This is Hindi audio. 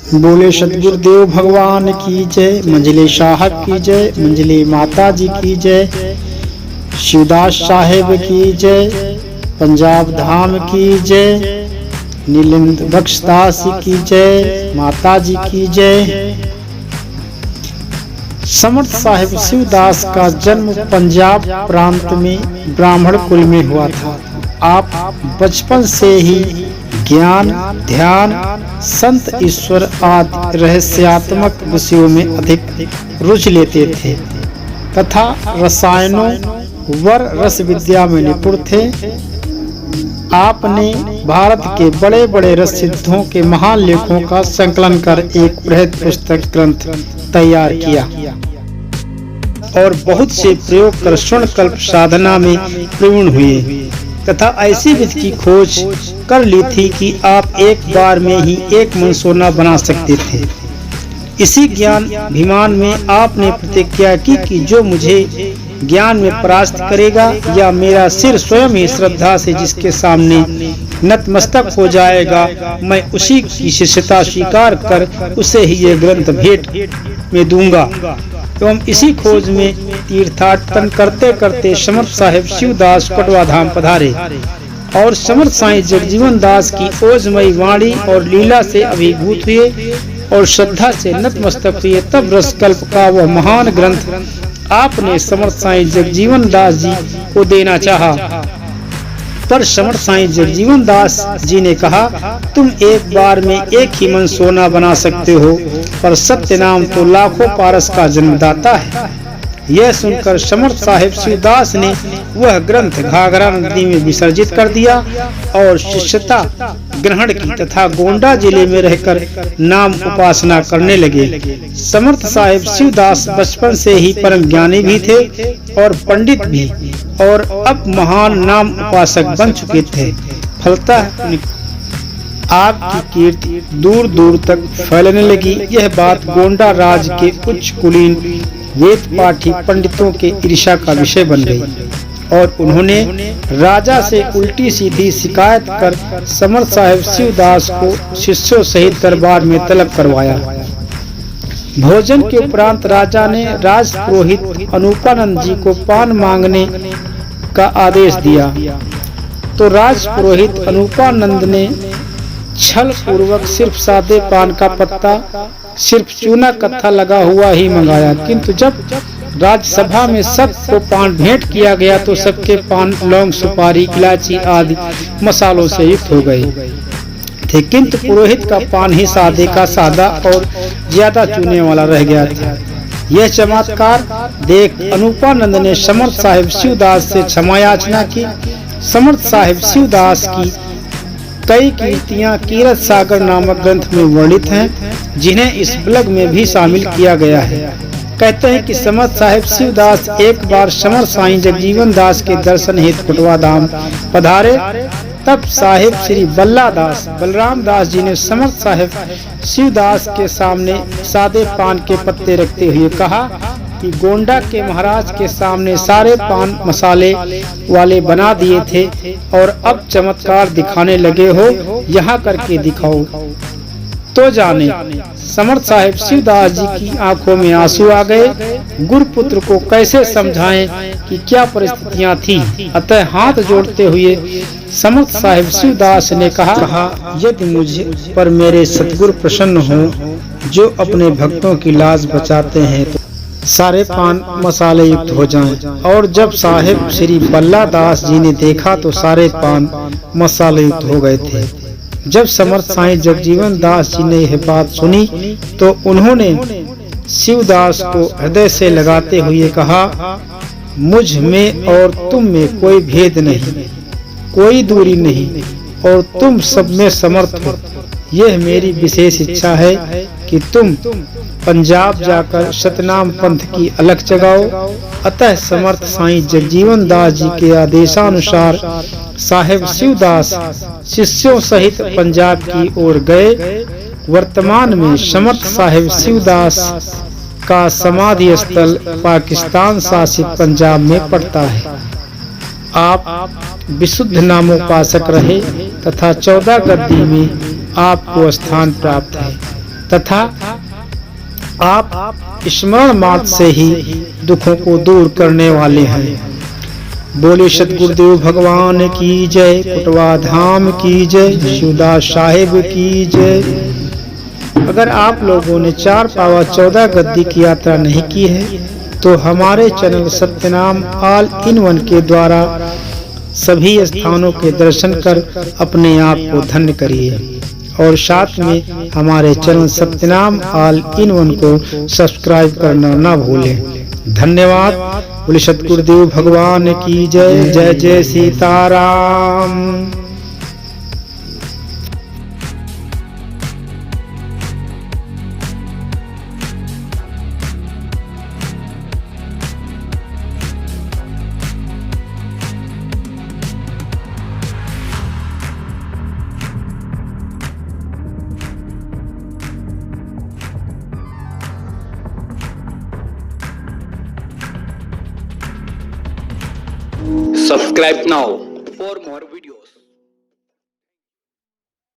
बोले सतगुरुदेव भगवान की जय, मंजले साहब की जय, मंजले माता जी की जय, शिवदास साहेब की जय, पंजाब धाम की जय, नीलिंद बख्शदास की जय, माता जी की जय। समर्थ साहिब शिवदास का जन्म पंजाब प्रांत में ब्राह्मण कुल में हुआ था। आप बचपन से ही ज्ञान, ध्यान, संत, ईश्वर आदि रहस्यात्मक विषयों में अधिक रुचि लेते थे तथा रसायनों वर रस विद्या में निपुण थे। आपने भारत के बड़े बड़े रस सिद्धों के महान लेखों का संकलन कर एक बृहद पुस्तक ग्रंथ तैयार किया और बहुत से प्रयोग कर स्वर्ण कल्प साधना में प्रवीण हुए तथा ऐसी विधि की खोज कर ली थी कि आप एक बार में ही एक मन सोना बना सकते थे। इसी ज्ञान अभिमान में आपने प्रतिज्ञा की कि जो मुझे ज्ञान में परास्त करेगा या मेरा सिर स्वयं ही श्रद्धा से जिसके सामने नतमस्तक हो जाएगा, मैं उसी की शिष्यता स्वीकार कर उसे ही ये ग्रंथ भेंट में दूंगा। एवं इसी खोज में तीर्थाटन करते करते समर्थ साहिब शिवदास कटवा धाम पधारे और समर्थ साईं जगजीवन दास की ओजमयी वाणी और लीला से अभिभूत हुए और श्रद्धा से नतमस्तक हुए। तब रसकल्प का वह महान ग्रंथ आपने समर्थ साईं जगजीवन दास जी को देना चाहा, पर समर्थ साईं जगजीवन दास जी ने कहा, तुम एक बार में एक ही मन सोना बना सकते हो, पर सत्य नाम तो लाखों पारस का जन्मदाता है। यह सुनकर समर्थ साहिब शिवदास ने वह ग्रंथ घाघरा नदी में विसर्जित कर दिया और शिष्यता ग्रहण की तथा गोंडा जिले में रहकर नाम उपासना करने लगे। समर्थ साहिब शिवदास बचपन से ही परम ज्ञानी भी थे और पंडित भी, और अब महान नाम उपासक बन चुके थे। फलतः आपकी कीर्ति दूर दूर तक फैलने लगी। यह बात गोंडा राज के उच्च कुलीन वेद पाठी पंडितों के ईर्ष्या का विषय बन गई और उन्होंने राजा से उल्टी सीधी शिकायत कर समर्थ साहिब शिवदास को शिष्यों सहित दरबार में तलब करवाया। भोजन के उपरांत राजा ने राज पुरोहित अनूपानंद जी को पान मांगने का आदेश दिया, तो राज पुरोहित अनूपानंद ने छल पूर्वक सिर्फ सादे पान का पत्ता, सिर्फ चूना कत्था लगा हुआ ही मंगाया, किंतु जब राजसभा में सबको पान भेंट किया गया तो सबके पान लौंग, सुपारी, इलायची आदि मसालों से युक्त हो गए थे, किंतु पुरोहित का पान ही सादे का सादा और ज्यादा चूने वाला रह गया था। यह चमत्कार देख अनूपानंद ने समर्थ साहिब शिवदास से क्षमा याचना की। समर्थ साहिब शिवदास की कई कीर्तियां कीरत सागर नामक ग्रंथ में वर्णित हैं, जिन्हें इस ब्लॉग में भी शामिल किया गया है। कहते हैं कि समर्थ साहिब शिवदास एक बार समर्थ साईं जगजीवन दास के दर्शन हेतु कटवा धाम पधारे। तब साहिब श्री बलराम दास जी ने समर्थ साहिब शिवदास के सामने सादे पान के पत्ते रखते हुए कहा कि गोंडा के महाराज के सामने सारे पान मसाले वाले बना दिए थे और अब चमत्कार दिखाने लगे हो, यहाँ करके दिखाओ तो जाने। समर्थ साहिब शिवदास जी की आंखों में आंसू आ गए। गुरुपुत्र को कैसे समझाएं कि क्या परिस्थितियां थी। अतः हाथ जोड़ते हुए समर्थ साहिब शिवदास ने कहा, यदि मुझे पर मेरे सतगुरु प्रसन्न हो जो अपने भक्तों की लाज बचाते हैं तो सारे पान मसाले युक्त हो जाएं। और जब साहिब श्री बल्ला दास जी ने देखा तो सारे पान मसाले युक्त हो गए थे। जब समर्थ साईं जगजीवन दास जी ने यह बात सुनी तो उन्होंने शिवदास को हृदय से लगाते हुए कहा, मुझ में और तुम में कोई भेद नहीं, कोई दूरी नहीं और तुम सब में समर्थ हो। यह मेरी विशेष इच्छा है कि तुम पंजाब जाकर सतनाम पंथ की अलख जगाओ। अतः समर्थ साईं जगजीवन दास जी के आदेशानुसार साहिब शिवदास शिष्यों सहित पंजाब की ओर गए। वर्तमान में समर्थ साहिब शिवदास का समाधि स्थल पाकिस्तान शासित पंजाब में पड़ता है। आप विशुद्ध नामोपासक रहे तथा 14 गद्दी में आपको स्थान प्राप्त है। तथा आप स्मरण मात्र से ही दुखों को दूर करने वाले हैं। बोले सतगुरुदेव भगवान की जय, कुटवा धाम की जय, शिवदास साहिब की जय। अगर आप लोगों ने 4 पावा 14 गद्दी की यात्रा नहीं की है तो हमारे channel Satyanam all in one के द्वारा सभी स्थानों के दर्शन कर अपने आप को धन्य करिए और साथ में हमारे channel Satyanam all in one को सब्सक्राइब करना न भूलें। धन्यवाद। बोले सतगुरुदेव भगवान की जय। जय जय Sitaram. Subscribe now for more videos.